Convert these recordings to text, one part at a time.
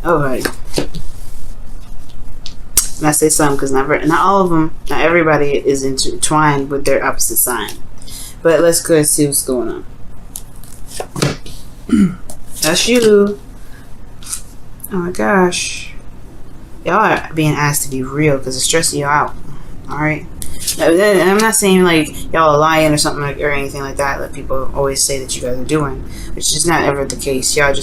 Okay. And I say some because not all of them, not everybody is intertwined with their opposite sign. But let's go and see what's going on. That's you. Oh my gosh. Y'all are being asked to be real because it's stressing you out. Alright? And I'm not saying like y'all are lying or something or anything like that. Like people always say that you guys are doing, which is not ever the case. Y'all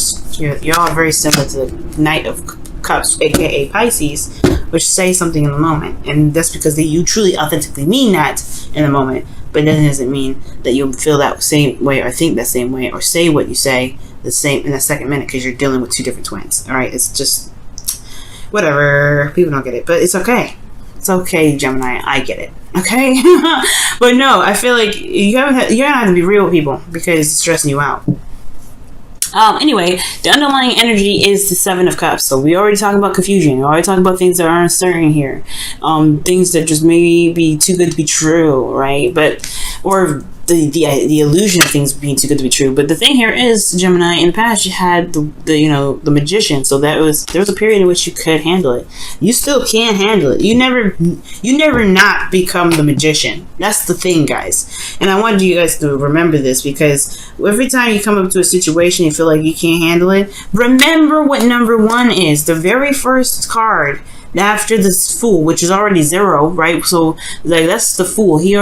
are very similar to the Knight of Cups, aka Pisces, which say something in the moment, and that's because you truly authentically mean that in the moment. But that doesn't mean that you'll feel that same way or think that same way or say what you say the same in the second minute because you're dealing with two different twins. All right, it's just whatever. People don't get it, but it's okay. It's okay, Gemini. I get it. Okay, but no, I feel like you're gonna have to be real with people because it's stressing you out. Anyway, the underlying energy is the Seven of Cups. So we already talked about confusion. We already talked about things that are uncertain here. Things that just may be too good to be true, right? Or the illusion of things being too good to be true. But the thing here is, Gemini, in the past you had the magician. So there was a period in which you could handle it. You still can handle it. You never not become the magician. That's the thing, guys. And I wanted you guys to remember this because every time you come up to a situation you feel like you can't handle it, remember what number 1 is. The very first card after this Fool, which is already 0, right? So like that's the Fool. He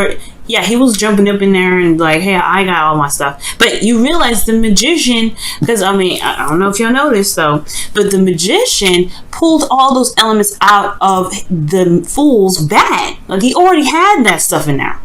was jumping up in there and like, hey, I got all my stuff. But you realize the magician, because I mean, I don't know if y'all know this though, but the magician pulled all those elements out of the Fool's bag. Like he already had that stuff in there.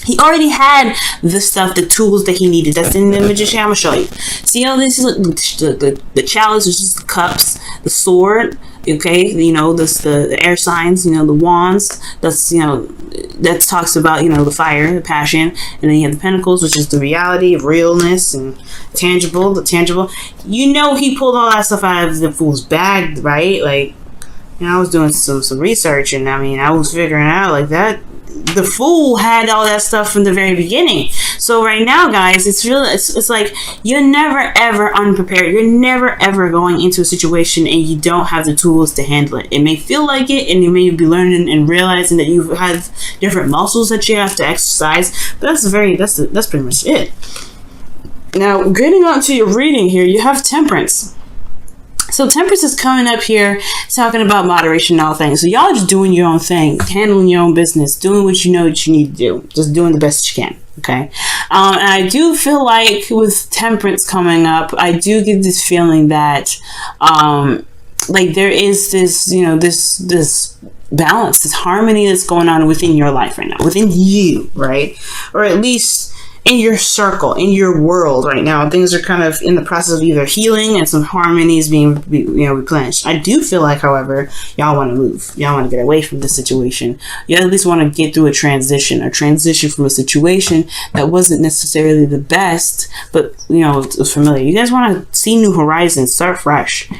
He already had the stuff, the tools that he needed. That's in the magician. I'm gonna show you. See how this is the chalice is just the cups, the sword. Okay, the air signs. The wands. That's that talks about the fire, the passion, and then you have the pentacles, which is the reality of realness and tangible. The tangible. He pulled all that stuff out of the Fool's bag, right? Like, I was doing some research, and I mean, I was figuring out like that. The Fool had all that stuff from the very beginning. So right now, guys, it's like you're never ever unprepared. You're never ever going into a situation and you don't have the tools to handle it. It may feel like it, and you may be learning and realizing that you have different muscles that you have to exercise. But that's pretty much it. Now, getting on to your reading here, you have Temperance. So Temperance is coming up here talking about moderation and all things. So y'all just doing your own thing, handling your own business, doing what you know that you need to do, just doing the best you can. Okay. And I do feel like with Temperance coming up, I do get this feeling that like there is this, this balance, this harmony that's going on within your life right now, within you, right? Or at least in your circle, in your world right now. Things are kind of in the process of either healing and some harmonies being replenished. I do feel like, however, y'all want to move. Y'all want to get away from this situation. You at least want to get through a transition from a situation that wasn't necessarily the best, but it was familiar. You guys want to see new horizons, start fresh.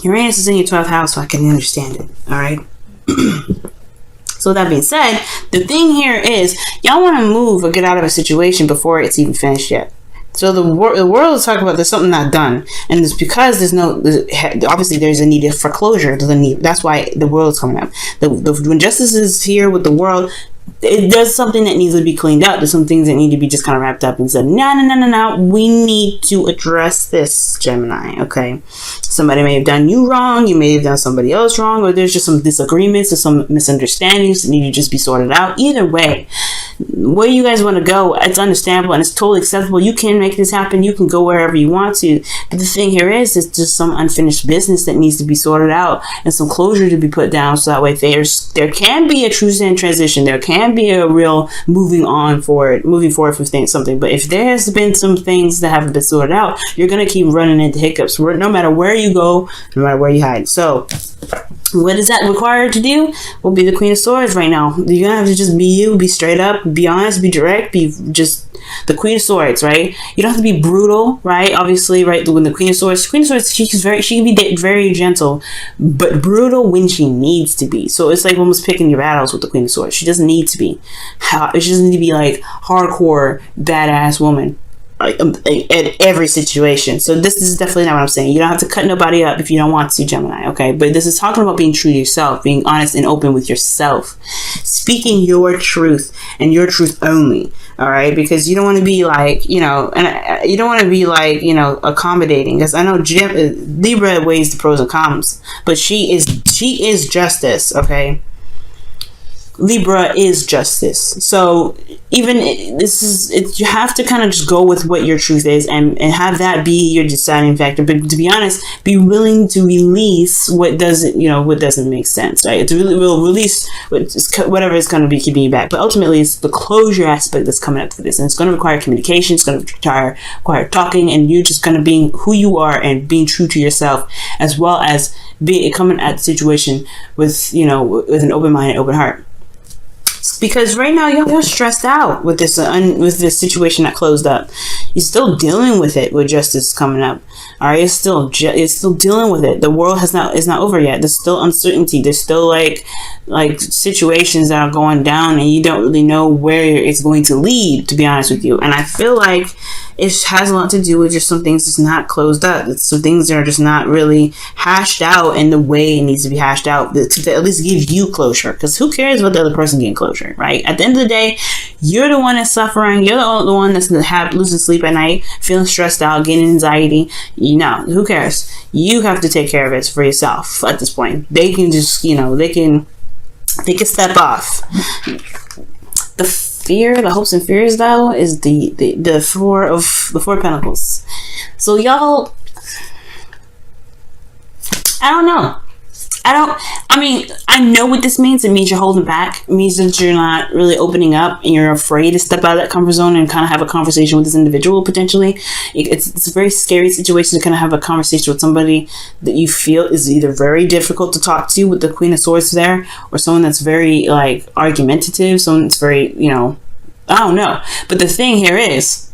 Uranus is in your 12th house, so I can understand it. All right. So that being said, the thing here is y'all want to move or get out of a situation before it's even finished yet. So the world is talking about there's something not done, and it's because obviously there's a need for closure. That's why the world is coming up. When justice is here with the world, there's something that needs to be cleaned up. There's some things that need to be just kind of wrapped up and said, no. We need to address this, Gemini. Okay. Somebody may have done you wrong. You may have done somebody else wrong, or there's just some disagreements or some misunderstandings that need to just be sorted out. Either way, where you guys want to go, it's understandable and it's totally acceptable. You can make this happen. You can go wherever you want to. But the thing here is, it's just some unfinished business that needs to be sorted out and some closure to be put down. So that way there can be a true transition. There can be a real moving forward from something. But if there has been some things that haven't been sorted out, you're going to keep running into hiccups no matter where you go, no matter where you hide. So what is that required to do? Will be the Queen of Swords right now. You're going to have to just be you, be straight up, be honest, be direct, be just the Queen of Swords, right? You don't have to be brutal, right? Obviously, right? When the Queen of Swords, she can be very gentle, but brutal when she needs to be. So it's like almost picking your battles with the Queen of Swords. She doesn't need to be. She doesn't need to be like hardcore, badass woman. at every situation. So this is definitely not what I'm saying. You don't have to cut nobody up if you don't want to, Gemini, okay? But this is talking about being true to yourself, being honest and open with yourself, speaking your truth and your truth only, all right? Because you don't want to be like, you know, and you don't want to be like, you know, accommodating. Because I know Libra weighs the pros and cons, but she is justice, okay? Libra is justice. So even you have to kind of just go with what your truth is and have that be your deciding factor. But to be honest, be willing to release what doesn't make sense, right? We'll release whatever is going to be keeping you back. But ultimately, it's the closure aspect that's coming up for this. And it's going to require communication. It's going to require talking, and you're just going to be who you are and being true to yourself, as well as coming at the situation with an open mind and open heart. Because right now y'all stressed out with this situation that closed up. You're still dealing with it with justice coming up. All right, it's still dealing with it. The world is not over yet. There's still uncertainty. There's still like situations that are going down, and you don't really know where it's going to lead. To be honest with you, and I feel like it has a lot to do with just some things that's not closed up. It's some things that are just not really hashed out in the way it needs to be hashed out to at least give you closure. Because who cares about the other person getting closure, right? At the end of the day, you're the one that's suffering. You're the one that's losing sleep at night, feeling stressed out, getting anxiety. Who cares? You have to take care of it for yourself at this point. They can just, they can step off. The hopes and fears, though, is the four of Pentacles. So y'all, I don't know. I know what this means. It means you're holding back. It means that you're not really opening up and you're afraid to step out of that comfort zone and kind of have a conversation with this individual potentially. It's a very scary situation to kind of have a conversation with somebody that you feel is either very difficult to talk to with the Queen of Swords there, or someone that's very argumentative, someone that's very, I don't know. But the thing here is,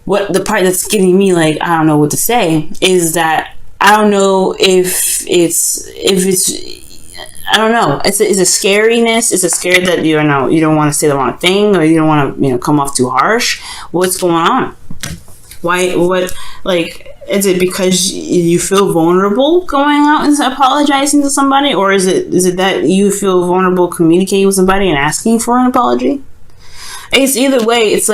what the part that's getting me I don't know what to say is that I don't know if it's I don't know. It's a scariness. It's a scare that you don't want to say the wrong thing, or you don't want to come off too harsh. What's going on? Why? What? Is it because you feel vulnerable going out and apologizing to somebody, or is it that you feel vulnerable communicating with somebody and asking for an apology? It's either way. It's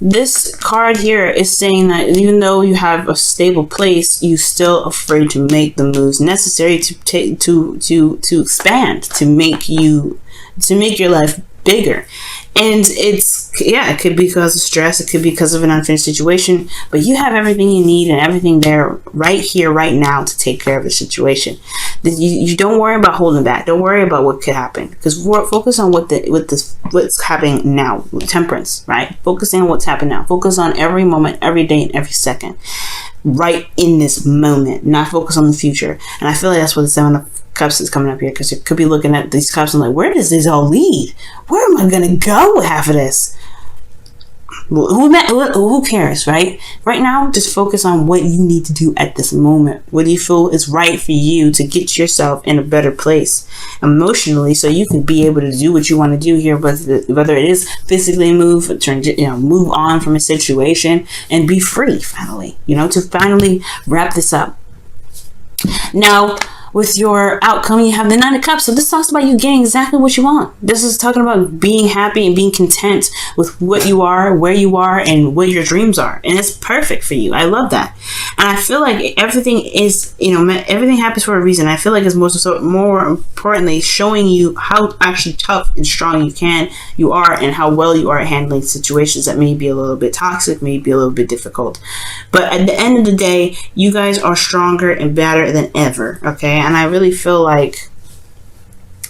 this card here is saying that even though you have a stable place, you're still afraid to make the moves necessary to expand, to make your life bigger. And it could be because of stress, it could be because of an unfinished situation, but you have everything you need and everything there right here, right now to take care of the situation. You don't worry about holding back. Don't worry about what could happen, because focus on what's happening now. Temperance, right? Focusing on what's happening now. Focus on every moment, every day, and every second. Right in this moment, not focus on the future. And I feel like that's what the Seven of Cups is coming up here, because you could be looking at these cups and where does this all lead? Where am I gonna go with half of this? Who cares, right? Right now, just focus on what you need to do at this moment. What do you feel is right for you to get yourself in a better place emotionally, so you can be able to do what you want to do here, whether it is physically move on from a situation and be free finally, to finally wrap this up. Now, with your outcome, you have the Nine of Cups. So this talks about you getting exactly what you want. This is talking about being happy and being content with what you are, where you are, and what your dreams are. And it's perfect for you. I love that. And I feel like everything is, everything happens for a reason. I feel like it's more importantly showing you how actually tough and strong you are, and how well you are at handling situations that may be a little bit toxic, may be a little bit difficult. But at the end of the day, you guys are stronger and better than ever. Okay. And I really feel like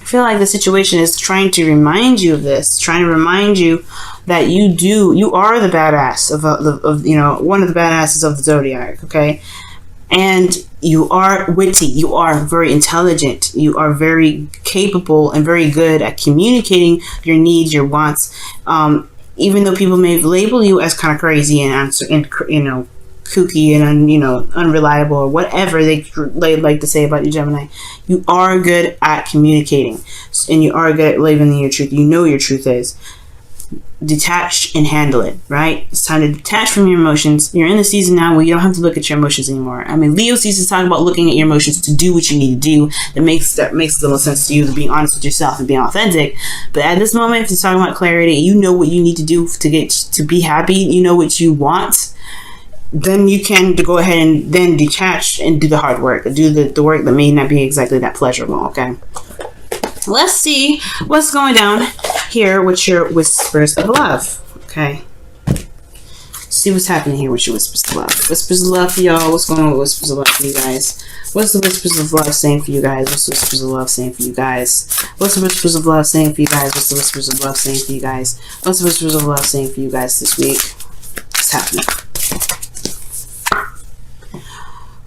the situation is trying to remind you of this, trying to remind you that you are the badass of one of the badasses of the zodiac, okay? And you are witty, you are very intelligent, you are very capable and very good at communicating your needs, your wants. Even though people may label you as kind of crazy and kooky and unreliable, or whatever they like to say about you, Gemini, you are good at communicating, and you are good at living in your truth. You know your truth is. detach and handle it, right? It's time to detach from your emotions. You're in the season now where you don't have to look at your emotions anymore. I mean, Leo season is talking about looking at your emotions to do what you need to do. That makes a little sense to you, to being honest with yourself and being authentic. But at this moment, if you're talking about clarity, you know what you need to do to be happy. You know what you want. Then you can go ahead and then detach and do the hard work, do the work that may not be exactly that pleasurable. Okay. Let's see what's going down here with your whispers of love. Okay. See what's happening here with your whispers of love. Whispers of love for y'all. What's going on with whispers of love for you guys? What's the whispers of love saying for you guys? What's the whispers of love saying for you guys? What's the whispers of love saying for you guys? What's the whispers of love saying for you guys? What's the whispers of love saying for you guys this week? What's happening?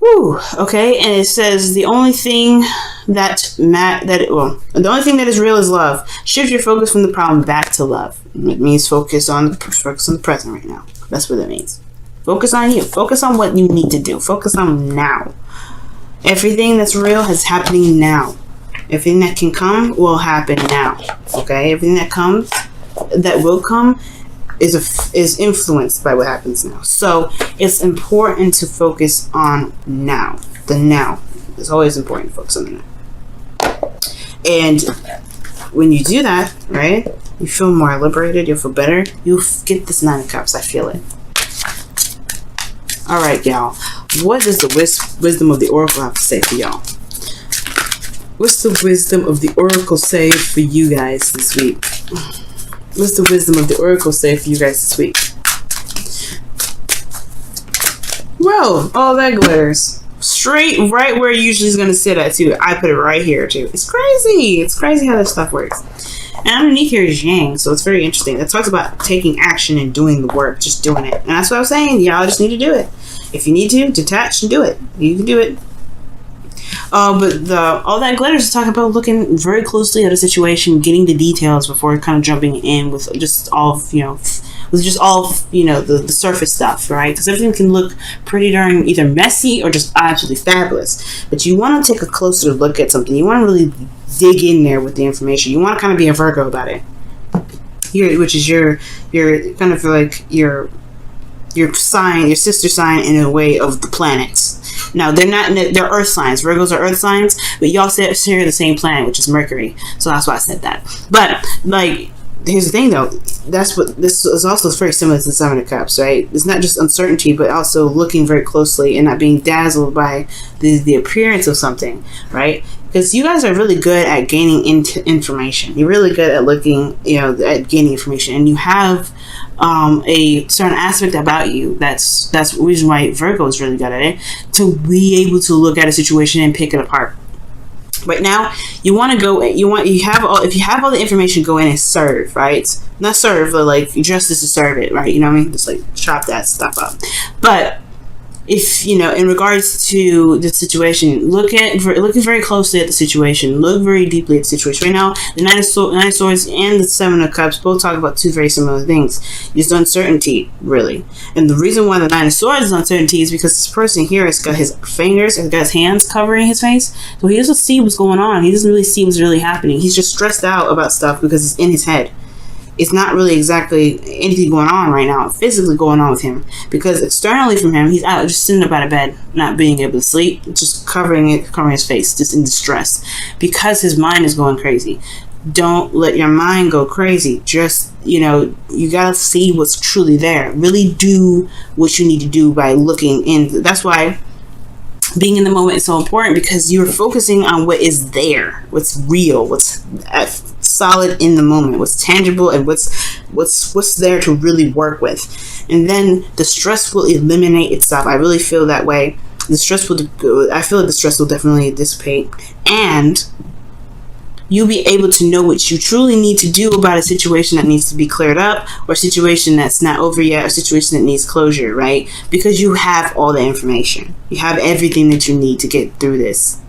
Woo, okay, and it says the only thing that is real is love. Shift your focus from the problem back to love. It means focus on the present right now. That's what it means. Focus on you. Focus on what you need to do. Focus on now. Everything that's real is happening now. Everything that can come will happen now. Okay, everything that will come is influenced by what happens now. So it's important to focus on now. The now. It's always important to focus on the now. And when you do that, right, you feel more liberated, you'll feel better. You'll get this 9 of Cups. I feel it. Alright, y'all. What does the wisdom of the Oracle have to say for y'all? What's the wisdom of the Oracle say for you guys this week? What's the wisdom of the Oracle say for you guys this week? Whoa, all that glitters. Straight right where it usually is going to sit at, too. I put it right here, too. It's crazy. It's crazy how this stuff works. And underneath here is Yang, so it's very interesting. It talks about taking action and doing the work, just doing it. And that's what I was saying. Y'all just need to do it. If you need to, detach and do it. You can do it. But all that glitters is talking about looking very closely at a situation, getting the details before kind of jumping in with just all, the surface stuff, right? Because everything can look pretty darn either messy or just absolutely fabulous. But you want to take a closer look at something. You want to really dig in there with the information. You want to kind of be a Virgo about it. Which is your kind of like your sign, your sister sign in a way of the planets. Now, they're earth signs. Virgos are earth signs, but y'all share the same planet, which is Mercury. So that's why I said that. But, here's the thing, though. This is also very similar to the 7 of Cups, right? It's not just uncertainty, but also looking very closely and not being dazzled by the appearance of something, right? Because you guys are really good at gaining information. You're really good at looking, at gaining information. And you have a certain aspect about you that's the reason why Virgo is really good at it, to be able to look at a situation and pick it apart. Right now, you want to go. If you have all the information, go in and serve. Right? Not serve, but just to serve it. Right? You know what I mean? Just chop that stuff up. But if in regards to the situation, looking very closely at the situation, look very deeply at the situation. Right now, the Nine of Swords and the 7 of Cups both talk about two very similar things. It's uncertainty, really. And the reason why the 9 of Swords is uncertainty is because this person here has got his fingers and got his hands covering his face, so he doesn't see what's going on. He doesn't really see what's really happening. He's just stressed out about stuff because it's in his head. It's not really exactly anything going on right now, physically going on with him. Because externally from him, he's out just sitting up out of bed, not being able to sleep, just covering his face, just in distress. Because his mind is going crazy. Don't let your mind go crazy. Just, you gotta see what's truly there. Really do what you need to do by looking in. That's why being in the moment is so important, because you're focusing on what is there, what's real, what's solid in the moment, what's tangible, and what's there to really work with. And then the stress will eliminate itself. I really feel that way. I feel like the stress will definitely dissipate, and you'll be able to know what you truly need to do about a situation that needs to be cleared up, or a situation that's not over yet, or a situation that needs closure, right? Because you have all the information. You have everything that you need to get through this.